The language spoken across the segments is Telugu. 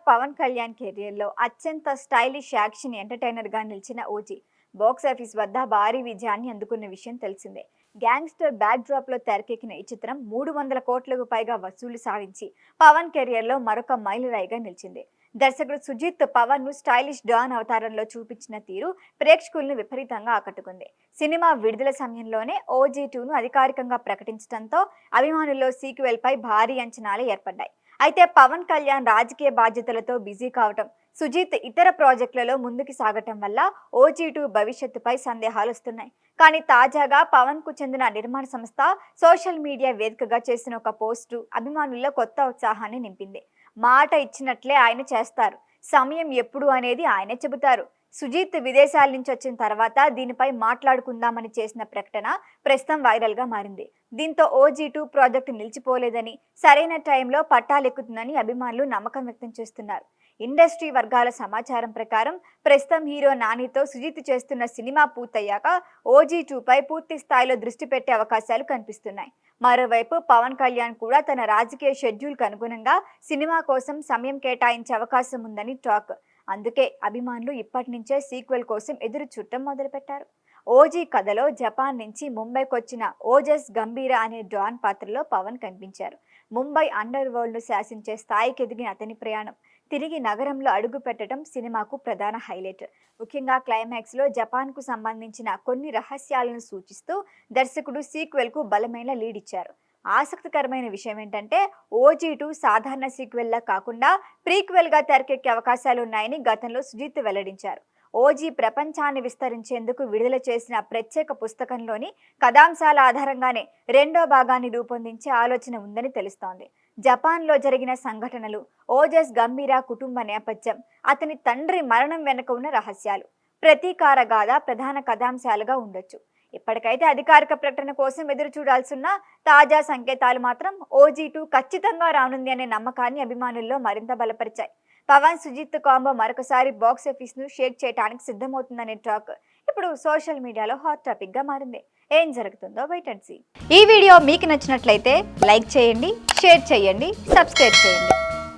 పవన్ కళ్యాణ్ కెరియర్లో అత్యంత స్టైలిష్ యాక్షన్ ఎంటర్టైనర్గా నిలిచిన ఓజీ బాక్స్ ఆఫీస్ వద్ద భారీ విజయాన్ని అందుకున్న విషయం తెలిసిందే. గ్యాంగ్స్టర్ బ్యాక్డ్రాప్లో తెరకెక్కిన ఈ చిత్రం 300 కోట్లకు పైగా వసూలు సాధించి పవన్ కెరియర్లో మరొక మైలురాయిగా నిలిచింది. దర్శకుడు సుజిత్ పవన్ ను స్టైలిష్ డాన్ అవతారంలో చూపించిన తీరు ప్రేక్షకులను విపరీతంగా ఆకట్టుకుంది. సినిమా విడుదల సమయంలోనే ఓజీ 2ను అధికారికంగా ప్రకటించడంతో అభిమానుల్లో సీక్వెల్ పై భారీ అంచనాలు ఏర్పడ్డాయి. అయితే పవన్ కళ్యాణ్ రాజకీయ బాధ్యతలతో బిజీ కావటం, సుజిత్ ఇతర ప్రాజెక్టులలో ముందుకు సాగటం వల్ల ఓజీ 2 భవిష్యత్తుపై సందేహాలు వస్తున్నాయి. కానీ తాజాగా పవన్ కు చెందిన నిర్మాణ సంస్థ సోషల్ మీడియా వేదికగా చేసిన ఒక పోస్టు అభిమానుల్లో కొత్త ఉత్సాహాన్ని నింపింది. మాట ఇచ్చినట్లే ఆయన చేస్తారు, సమయం ఎప్పుడు అనేది ఆయనే చెబుతారు. సుజిత్ విదేశాల నుంచి వచ్చిన తర్వాత దీనిపై మాట్లాడుకుందామని చేసిన ప్రకటన ప్రస్తుతం వైరల్ గా మారింది. దీంతో ఓజీ 2 ప్రాజెక్టు నిలిచిపోలేదని, సరైన టైంలో పట్టాలెక్కుతుందని అభిమానులు నమ్మకం వ్యక్తం చేస్తున్నారు. ఇండస్ట్రీ వర్గాల సమాచారం ప్రకారం ప్రస్తుతం హీరో నానితో సుజిత్ చేస్తున్న సినిమా పూర్తయ్యాక ఓజీ 2 పై పూర్తి స్థాయిలో దృష్టి పెట్టే అవకాశాలు కనిపిస్తున్నాయి. మరోవైపు పవన్ కళ్యాణ్ కూడా తన రాజకీయ షెడ్యూల్కు అనుగుణంగా సినిమా కోసం సమయం కేటాయించే అవకాశం ఉందని టాక్. అందుకే అభిమానులు ఇప్పటి నుంచే సీక్వెల్ కోసం ఎదురు చూడటం మొదలుపెట్టారు. ఓజీ కథలో జపాన్ నుంచి ముంబైకి వచ్చిన ఓజస్ గంభీరా అనే డాన్ పాత్రలో పవన్ కనిపించారు. ముంబై అండర్ వరల్డ్ ను శాసించే స్థాయికి ఎదిగిన అతని ప్రయాణం తిరిగి నగరంలో అడుగు పెట్టడం సినిమాకు ప్రధాన హైలైట్. ముఖ్యంగా క్లైమాక్స్ లో జపాన్ కు సంబంధించిన కొన్ని రహస్యాలను సూచిస్తూ దర్శకుడు సీక్వెల్ కు బలమైన లీడ్ ఇచ్చారు. ఆసక్తికరమైన విషయం ఏంటంటే ఓజీ 2 సాధారణ సీక్వెల్ లా కాకుండా ప్రీక్వెల్ గా తెరకెక్కే అవకాశాలు ఉన్నాయని గతంలో సుజిత్ వెల్లడించారు. ఓజీ ప్రపంచాన్ని విస్తరించేందుకు విడుదల చేసిన ప్రత్యేక పుస్తకంలోని కథాంశాల ఆధారంగానే రెండో భాగాన్ని రూపొందించే ఆలోచన ఉందని తెలుస్తోంది. జపాన్లో జరిగిన సంఘటనలు, ఓజస్ గంభీరా కుటుంబ నేపథ్యం, అతని తండ్రి మరణం వెనుక ఉన్న రహస్యాలు, ప్రతీకార గాథ ప్రధాన కథాంశాలుగా ఉండొచ్చు. ఇప్పటికైతే అధికారిక ప్రకటన కోసం ఎదురు చూడాల్సిన తాజా సంకేతాలు మాత్రం ఓజీ 2 ఖచ్చితంగా రానుంది అనే నమ్మకాన్ని అభిమానుల్లో మరింత బలపరిచాయి. పవన్ సుజిత్ కాంబో మరొకసారి బాక్స్ ఆఫీస్ ను షేక్ చేయడానికి సిద్ధమవుతుందనే టాక్ ఇప్పుడు సోషల్ మీడియాలో హాట్ టాపిక్ గా మారింది. ఏం జరుగుతుందో వెయిట్ అండ్ సీ. ఈ వీడియో మీకు నచ్చినట్లయితే లైక్ చేయండి, షేర్ చేయండి, సబ్స్క్రైబ్ చేయండి.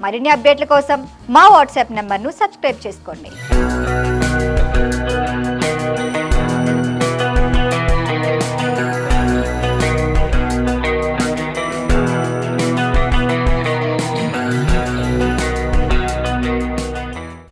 మరిన్ని అప్డేట్ల కోసం మా వాట్సాప్ నెంబర్ను సబ్స్క్రైబ్ చేసుకోండి.